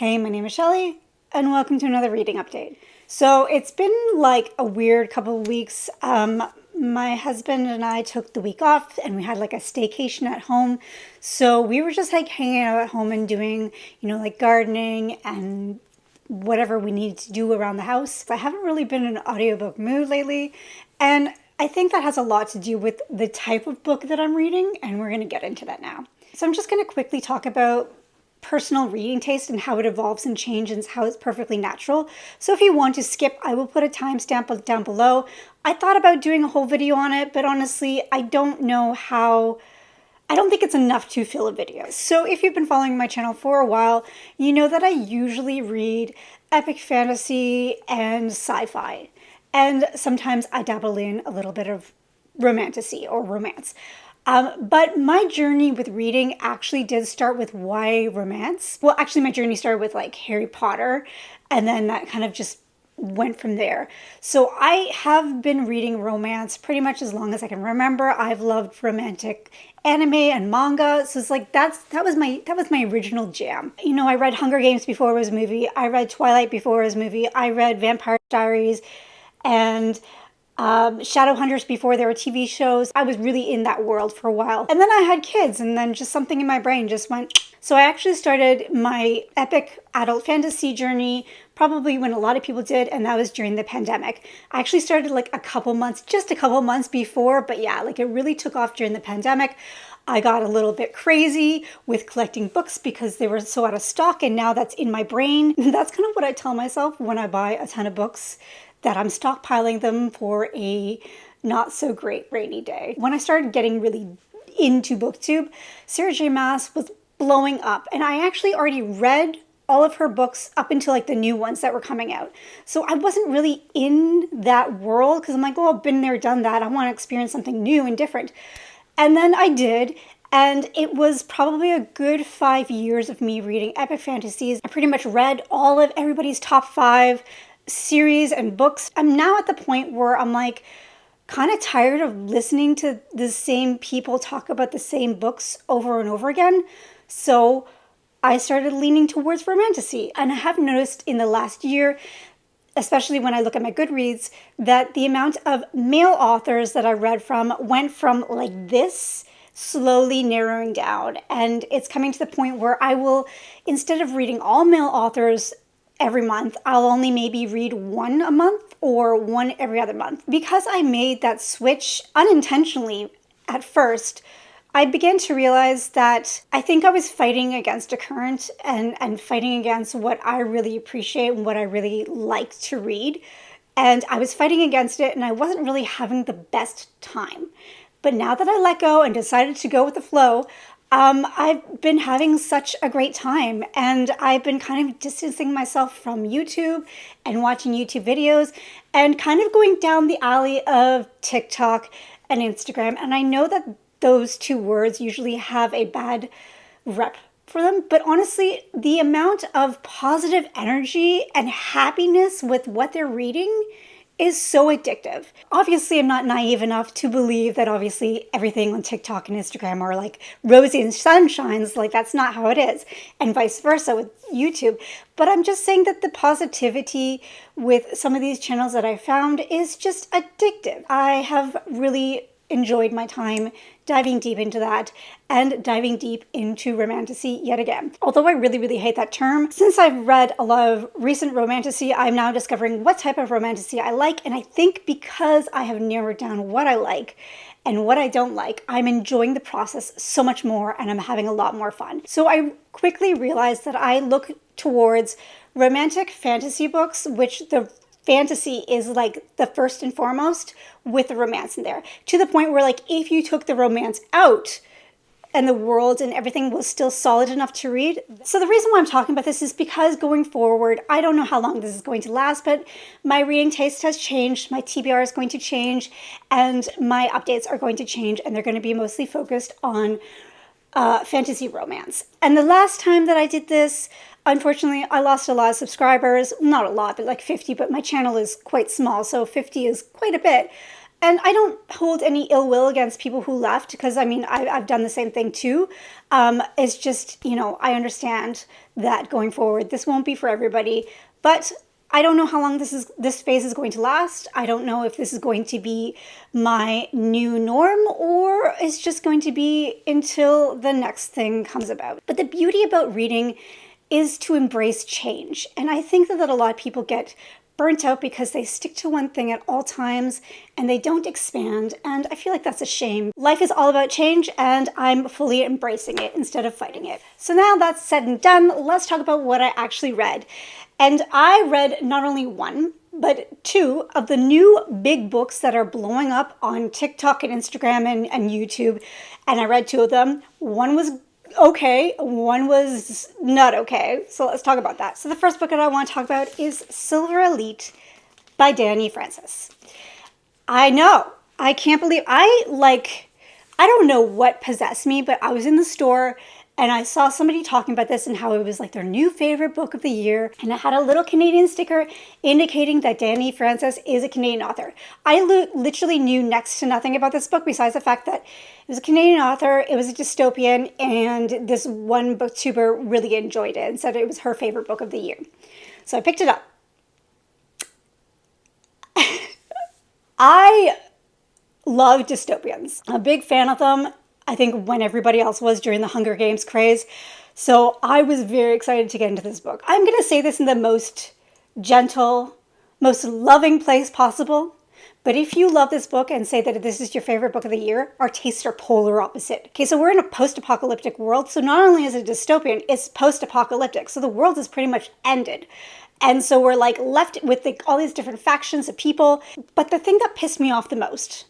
Hey, my name is Shelly, and welcome to another reading update. So it's been like a weird couple of weeks. My husband and I took the week off and we had like a staycation at home. So we were just like hanging out at home and doing, like gardening and whatever we needed to do around the house. I haven't really been in an audiobook mood lately. And I think that has a lot to do with the type of book that I'm reading, and we're going to get into that now. So I'm just going to quickly talk about personal reading taste and how it evolves and changes and how it's perfectly natural. So if you want to skip, I will put a timestamp down below. I thought about doing a whole video on it, but honestly, I don't think it's enough to fill a video. So if you've been following my channel for a while, you know that I usually read epic fantasy and sci-fi. And sometimes I dabble in a little bit of romantasy or romance. But my journey with reading actually did start with YA romance. Well, actually my journey started with like Harry Potter, and then that kind of just went from there. So I have been reading romance pretty much as long as I can remember. I've loved romantic anime and manga. So it's like that was my original jam. I read Hunger Games before it was a movie. I read Twilight before it was a movie. I read Vampire Diaries and Shadowhunters before there were TV shows. I was really in that world for a while. And then I had kids, and then just something in my brain just went. So I actually started my epic adult fantasy journey probably when a lot of people did, and that was during the pandemic. I actually started like just a couple months before, but yeah, like it really took off during the pandemic. I got a little bit crazy with collecting books because they were so out of stock, and now that's in my brain. That's kind of what I tell myself when I buy a ton of books, that I'm stockpiling them for a not so great rainy day. When I started getting really into Booktube, Sarah J. Maas was blowing up, and I actually already read all of her books up until like the new ones that were coming out. So I wasn't really in that world because I'm like, oh, I've been there, done that. I want to experience something new and different. And then I did. And it was probably a good 5 years of me reading epic fantasies. I pretty much read all of everybody's top 5 series and books. I'm now at the point where I'm like kind of tired of listening to the same people talk about the same books over and over again. So I started leaning towards romantasy. And I have noticed in the last year, especially when I look at my Goodreads, that the amount of male authors that I read from went from like this slowly narrowing down. And it's coming to the point where I will, instead of reading all male authors every month, I'll only maybe read one a month or one every other month. Because I made that switch unintentionally at first, I began to realize that I think I was fighting against a current and fighting against what I really appreciate and what I really like to read. And I was fighting against it, and I wasn't really having the best time. But now that I let go and decided to go with the flow, I've been having such a great time, and I've been kind of distancing myself from YouTube and watching YouTube videos and kind of going down the alley of TikTok and Instagram. And I know that those two words usually have a bad rep for them, but honestly, the amount of positive energy and happiness with what they're reading is so addictive. Obviously, I'm not naive enough to believe that obviously everything on TikTok and Instagram are like rosy and sunshines. Like that's not how it is, and vice versa with YouTube. But I'm just saying that the positivity with some of these channels that I found is just addictive. I have really enjoyed my time diving deep into that and diving deep into romantasy yet again. Although I really, really hate that term, since I've read a lot of recent romantasy, I'm now discovering what type of romantasy I like. And I think because I have narrowed down what I like and what I don't like, I'm enjoying the process so much more, and I'm having a lot more fun. So I quickly realized that I look towards romantic fantasy books, which the fantasy is like the first and foremost, with the romance in there, to the point where like if you took the romance out and the world and everything was still solid enough to read. So the reason why I'm talking about this is because going forward, I don't know how long this is going to last, but my reading taste has changed, my TBR is going to change, and my updates are going to change, and they're going to be mostly focused on fantasy romance. And the last time that I did this, unfortunately, I lost a lot of subscribers. Not a lot, but like 50, but my channel is quite small, so 50 is quite a bit. And I don't hold any ill will against people who left, because I mean, I've done the same thing too. It's just, you know, I understand that going forward, this won't be for everybody, but I don't know how long this phase is going to last. I don't know if this is going to be my new norm, or it's just going to be until the next thing comes about. But the beauty about reading is to embrace change. And I think that a lot of people get burnt out because they stick to one thing at all times and they don't expand. And I feel like that's a shame. Life is all about change, and I'm fully embracing it instead of fighting it. So now that's said and done, let's talk about what I actually read. And I read not only one, but two of the new big books that are blowing up on TikTok and Instagram and YouTube. And I read two of them. One was okay, one was not okay. So let's talk about that. So the first book that I want to talk about is Silver Elite by Dani Francis. I know, I can't believe, I don't know what possessed me, but I was in the store and I saw somebody talking about this and how it was like their new favorite book of the year. And it had a little Canadian sticker indicating that Dani Francis is a Canadian author. I literally knew next to nothing about this book besides the fact that it was a Canadian author, it was a dystopian, and this one booktuber really enjoyed it and said it was her favorite book of the year. So I picked it up. I love dystopians. I'm a big fan of them. I think when everybody else was during the Hunger Games craze. So I was very excited to get into this book. I'm going to say this in the most gentle, most loving place possible. But if you love this book and say that this is your favorite book of the year, our tastes are polar opposite. Okay, so we're in a post-apocalyptic world. So not only is it dystopian, it's post-apocalyptic. So the world is pretty much ended. And so we're like left with all these different factions of people. But the thing that pissed me off the most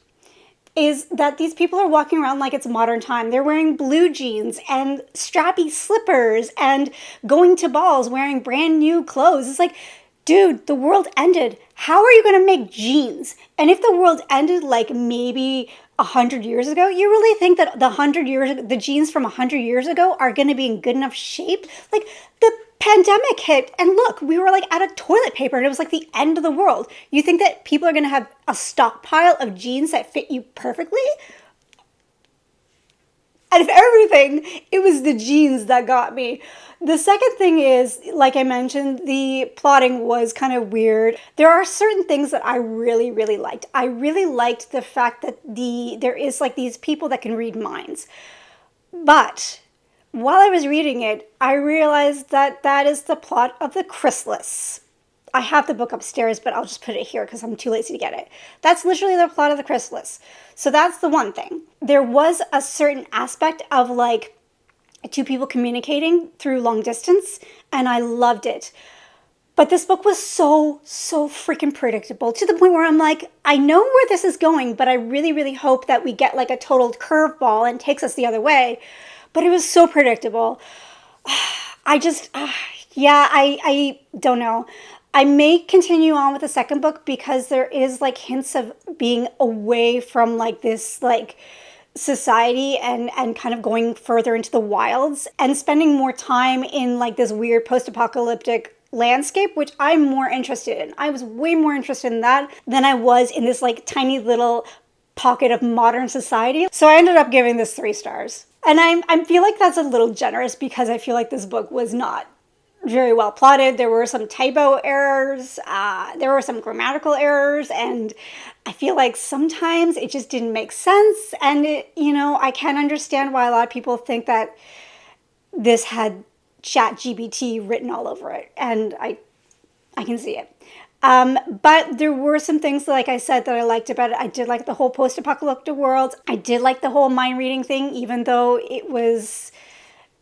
is that these people are walking around like it's modern time. They're wearing blue jeans and strappy slippers and going to balls wearing brand new clothes. It's like, dude, the world ended. How are you going to make jeans? And if the world ended like maybe 100 years ago, you really think that the jeans from 100 years ago are going to be in good enough shape? Like, the pandemic hit and look, we were like out of toilet paper and it was like the end of the world. You think that people are going to have a stockpile of jeans that fit you perfectly? And if everything, it was the jeans that got me. The second thing is, like I mentioned, the plotting was kind of weird. There are certain things that I really, really liked. I really liked the fact that there is like these people that can read minds. But while I was reading it, I realized that that is the plot of The Chrysalis. I have the book upstairs, but I'll just put it here because I'm too lazy to get it. That's literally the plot of The Chrysalis. So that's the one thing. There was a certain aspect of like two people communicating through long distance, and I loved it. But this book was so freaking predictable to the point where I'm like, I know where this is going, but I really, really hope that we get like a total curveball and takes us the other way. But it was so predictable. I don't know. I may continue on with the second book because there is like hints of being away from like this like society and kind of going further into the wilds and spending more time in like this weird post-apocalyptic landscape, which I'm more interested in. I was way more interested in that than I was in this like tiny little pocket of modern society. So I ended up giving this 3 stars. And I feel like that's a little generous because I feel like this book was not very well plotted. There were some typo errors, there were some grammatical errors, and I feel like sometimes it just didn't make sense. And I can understand why a lot of people think that this had ChatGPT written all over it, and I can see it. But there were some things, like I said, that I liked about it. I did like the whole post-apocalyptic world. I did like the whole mind reading thing, even though it was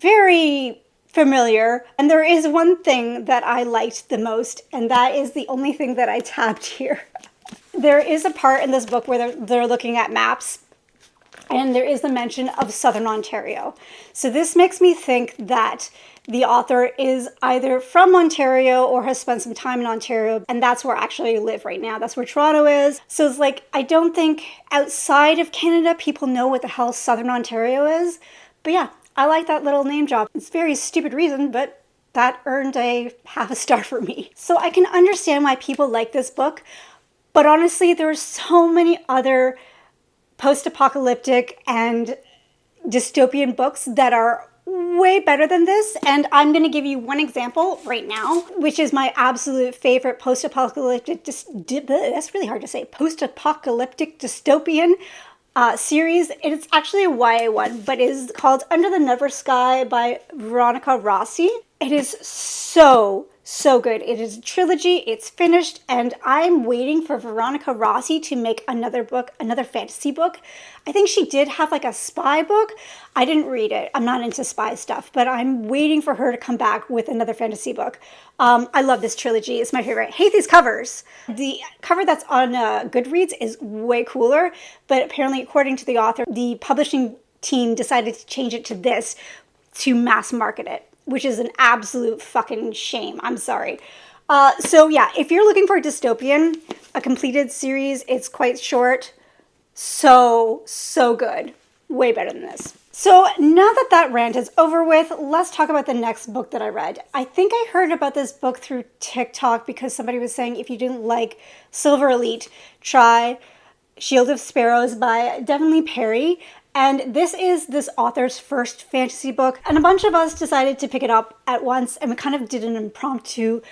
very familiar. And there is one thing that I liked the most, and that is the only thing that I tabbed here. There is a part in this book where they're looking at maps, and there is the mention of Southern Ontario. So this makes me think that the author is either from Ontario or has spent some time in Ontario, and that's where I actually live right now. That's where Toronto is. So it's like, I don't think outside of Canada people know what the hell Southern Ontario is. But yeah, I like that little name drop. It's a very stupid reason, but that earned a half a star for me. So I can understand why people like this book, But honestly, there are so many other post-apocalyptic and dystopian books that are way better than this, and I'm going to give you one example right now, which is my absolute favorite post-apocalyptic that's really hard to say, post-apocalyptic dystopian series. It's actually a YA one, but it is called Under the Never Sky by Veronica Rossi. It is so good. It is a trilogy. It's finished, and I'm waiting for Veronica Rossi to make another book, another fantasy book. I think she did have like a spy book. I didn't read it. I'm not into spy stuff, but I'm waiting for her to come back with another fantasy book. I love this trilogy. It's my favorite. I hate these covers. The cover that's on Goodreads is way cooler, but apparently, according to the author, the publishing team decided to change it to this to mass market it, which is an absolute fucking shame. I'm sorry. So yeah, if you're looking for a dystopian, a completed series, it's quite short. So good. Way better than this. So now that that rant is over with, let's talk about the next book that I read. I think I heard about this book through TikTok because somebody was saying if you didn't like Silver Elite, try Shield of Sparrows by Devonley Perry. And this is this author's first fantasy book. And a bunch of us decided to pick it up at once, and we kind of did an impromptu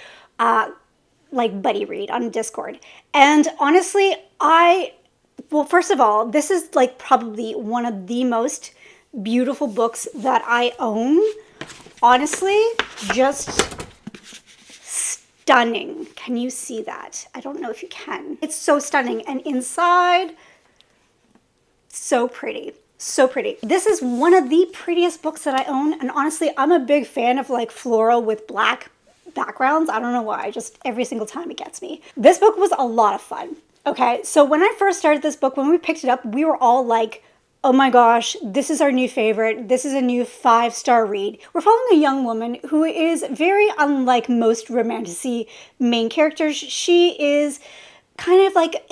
like buddy read on Discord. And honestly, well, first of all, this is like probably one of the most beautiful books that I own. Honestly, just stunning. Can you see that? I don't know if you can. It's so stunning. And inside, so pretty. So pretty. This is one of the prettiest books that I own. And honestly, I'm a big fan of like floral with black backgrounds. I don't know why. Just every single time it gets me. This book was a lot of fun. Okay, so when I first started this book, when we picked it up, we were all like, oh my gosh, this is our new favorite. This is a new 5-star read. We're following a young woman who is very unlike most romantic main characters. She is kind of like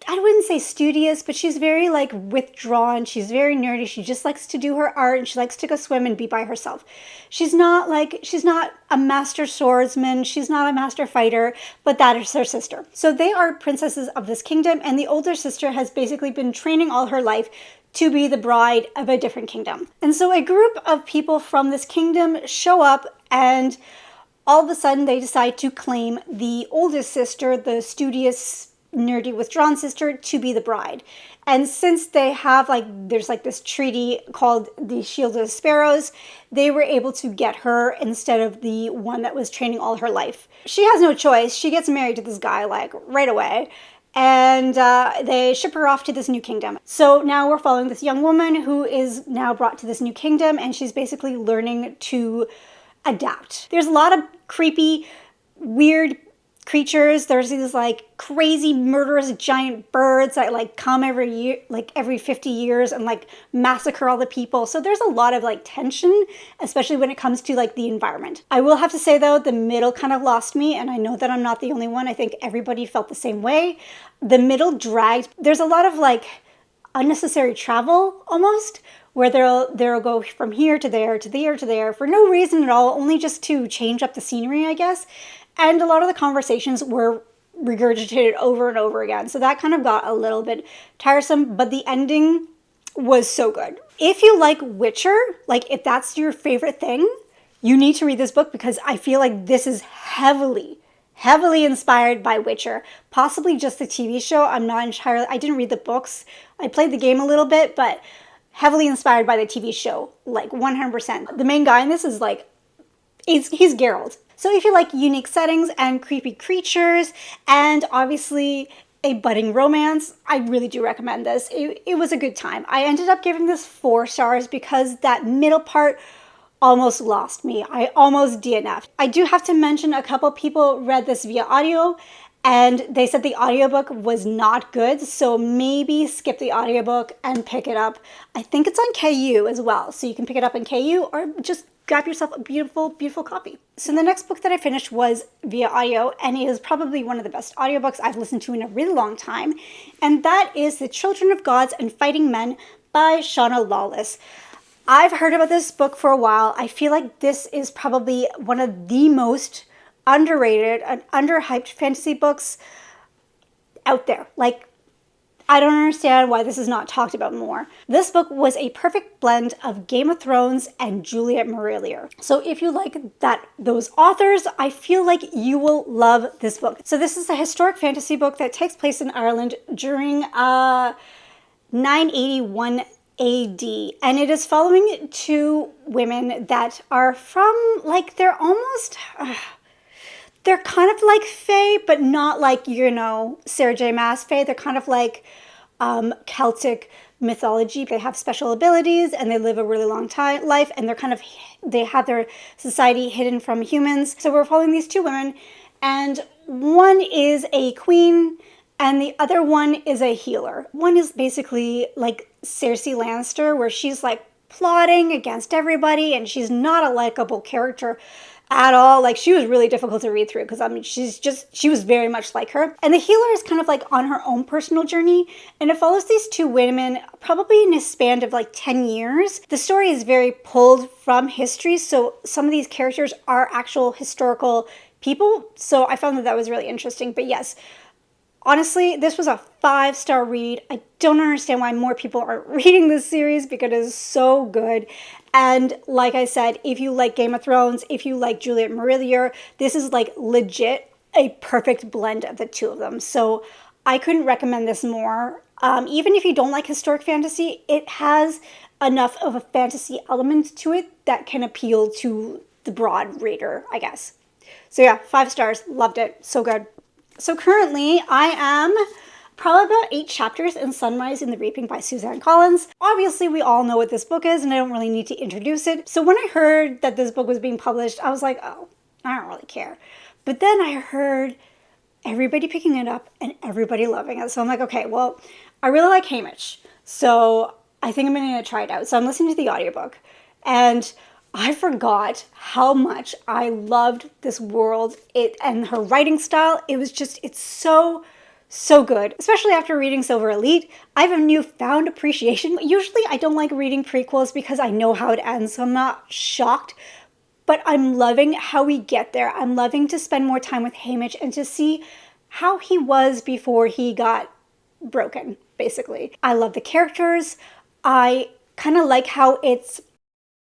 I wouldn't say studious, but she's very like withdrawn. She's very nerdy. She just likes to do her art, and she likes to go swim and be by herself. She's not a master swordsman. She's not a master fighter, but that is her sister. So they are princesses of this kingdom, and the older sister has basically been training all her life to be the bride of a different kingdom. And so a group of people from this kingdom show up, and all of a sudden they decide to claim the oldest sister, the studious, nerdy, withdrawn sister, to be the bride. And since they have there's this treaty called the Shield of Sparrows, they were able to get her instead of the one that was training all her life. She has no choice. She gets married to this guy right away. And they ship her off to this new kingdom. So now we're following this young woman who is now brought to this new kingdom, and she's basically learning to adapt. There's a lot of creepy, weird creatures. There's these crazy murderous giant birds that come every year, every 50 years, and massacre all the people. So there's a lot of tension, especially when it comes to the environment. I will have to say though, the middle kind of lost me, and I know that I'm not the only one. I think everybody felt the same way. The middle dragged. There's a lot of unnecessary travel almost, where they'll go from here to there to there to there for no reason at all, only just to change up the scenery, I guess. And a lot of the conversations were regurgitated over and over again. So that kind of got a little bit tiresome, but the ending was so good. If you like Witcher, if that's your favorite thing, you need to read this book, because I feel like this is heavily inspired by Witcher. Possibly just the TV show. I'm not entirely, I didn't read the books. I played the game a little bit, but heavily inspired by the TV show, 100%. The main guy in this is he's Geralt. So if you like unique settings and creepy creatures, and obviously a budding romance, I really do recommend this. It was a good time. I ended up giving this 4 stars because that middle part almost lost me. I almost DNF'd. I do have to mention a couple people read this via audio, and they said the audiobook was not good, so maybe skip the audiobook and pick it up. I think it's on KU as well, so you can pick it up on KU or just grab yourself a beautiful, beautiful copy. So the next book that I finished was via audio, and it is probably one of the best audiobooks I've listened to in a really long time, and that is The Children of Gods and Fighting Men by Shauna Lawless. I've heard about this book for a while. I feel like this is probably one of the most underrated and underhyped fantasy books out there. Like, I don't understand why this is not talked about more. This book was a perfect blend of Game of Thrones and Juliet Marillier. So if you like those authors, I feel like you will love this book. So this is a historic fantasy book that takes place in Ireland during 981 AD. And it is following two women that are from, like, they're almost... they're kind of like fae, but not like, Sarah J. Maas fae. They're kind of like Celtic mythology. They have special abilities and they live a really long life, and they have their society hidden from humans. So we're following these two women, and one is a queen and the other one is a healer. One is basically like Cersei Lannister, where she's like plotting against everybody and she's not a likable character at all. Like, she was really difficult to read through because, she was very much like her. And the healer is kind of like on her own personal journey, and it follows these two women probably in a span of like 10 years. The story is very pulled from history, so some of these characters are actual historical people. So I found that was really interesting. But yes, honestly, this was a 5-star read. I don't understand why more people aren't reading this series because it is so good. And like I said, if you like Game of Thrones, if you like Juliet Marillier, this is like legit a perfect blend of the two of them. So I couldn't recommend this more. Even if you don't like historic fantasy, it has enough of a fantasy element to it that can appeal to the broad reader, I guess. So yeah, 5 stars. Loved it. So good. So currently I am probably about 8 chapters in Sunrise in the Reaping by Suzanne Collins. Obviously, we all know what this book is, and I don't really need to introduce it. So when I heard that this book was being published, I was like, oh, I don't really care. But then I heard everybody picking it up and everybody loving it. So I'm like, okay, well, I really like Hamish. So I think I'm going to try it out. So I'm listening to the audiobook, and I forgot how much I loved this world and her writing style. It's so good, especially after reading Silver Elite. I have a newfound appreciation. Usually I don't like reading prequels because I know how it ends, so I'm not shocked. But I'm loving how we get there. I'm loving to spend more time with Hamish and to see how he was before he got broken, basically. I love the characters. I kind of like how it's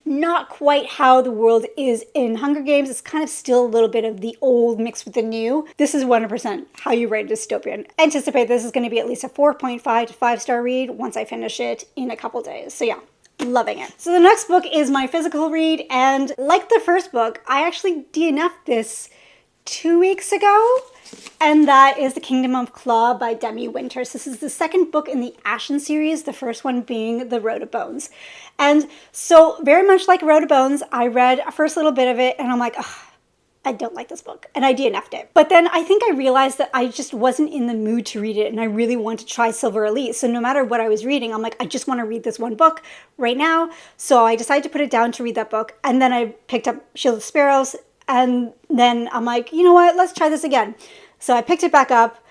not quite how the world is in Hunger Games. It's kind of still a little bit of the old mixed with the new. This is 100% how you write a dystopian. I anticipate this is going to be at least a 4.5 to 5-star read once I finish it in a couple days. So yeah, loving it. So the next book is my physical read, and like the first book, I actually DNF'd this 2 weeks ago, and that is The Kingdom of Claw by Demi Winters. This is the second book in the Ashen series, the first one being The Road of Bones. And so very much like Road of Bones, I read a first little bit of it and I'm like, ugh, I don't like this book, and I DNF'd it. But then I think I realized that I just wasn't in the mood to read it, and I really want to try Silver Elite. So no matter what I was reading, I'm like, I just want to read this one book right now. So I decided to put it down to read that book, and then I picked up Shield of Sparrows, and then I'm like, you know what, let's try this again. So I picked it back up.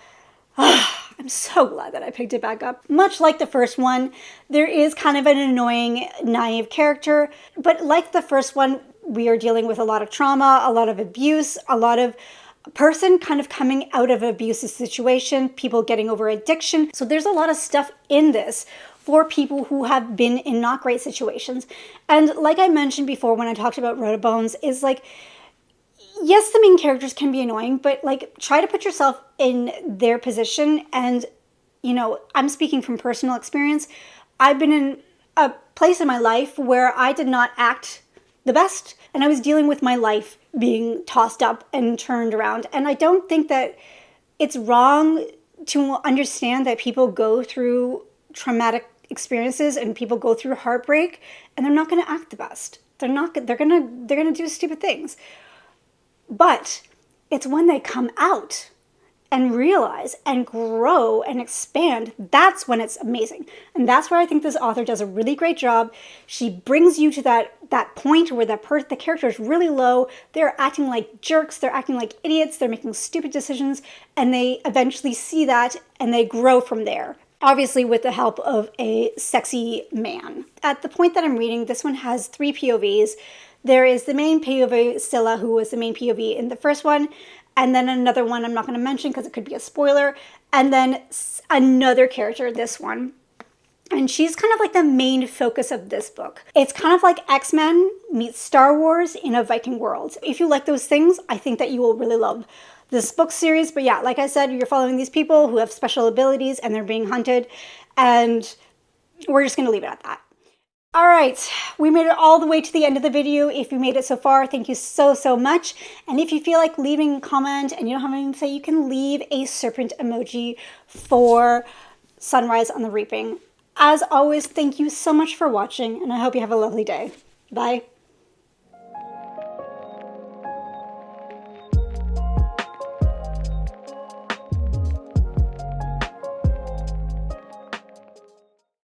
I'm so glad that I picked it back up. Much like the first one, there is kind of an annoying, naive character, but like the first one, we are dealing with a lot of trauma, a lot of abuse, a lot of person kind of coming out of an abusive situation, people getting over addiction. So there's a lot of stuff in this for people who have been in not great situations. And like I mentioned before when I talked about Road of Bones, is like, yes, the main characters can be annoying, but like, try to put yourself in their position. And, I'm speaking from personal experience. I've been in a place in my life where I did not act the best, and I was dealing with my life being tossed up and turned around. And I don't think that it's wrong to understand that people go through traumatic experiences and people go through heartbreak, and they're not going to act the best. They're going to do stupid things. But it's when they come out and realize and grow and expand, that's when it's amazing. And that's where I think this author does a really great job. She brings you to that point where the character is really low. They're acting like jerks. They're acting like idiots. They're making stupid decisions. And they eventually see that and they grow from there. Obviously with the help of a sexy man. At the point that I'm reading, this one has 3 POVs. There is the main POV, Scylla, who was the main POV in the first one, and then another one I'm not going to mention because it could be a spoiler, and then another character, this one. And she's kind of like the main focus of this book. It's kind of like X-Men meets Star Wars in a Viking world. If you like those things, I think that you will really love this book series. But yeah, like I said, you're following these people who have special abilities and they're being hunted. And we're just going to leave it at that. All right, we made it all the way to the end of the video. If you made it so far, thank you so much. And if you feel like leaving a comment and you don't have anything to say, you can leave a serpent emoji for Sunrise on the Reaping. As always, thank you so much for watching, and I hope you have a lovely day. Bye.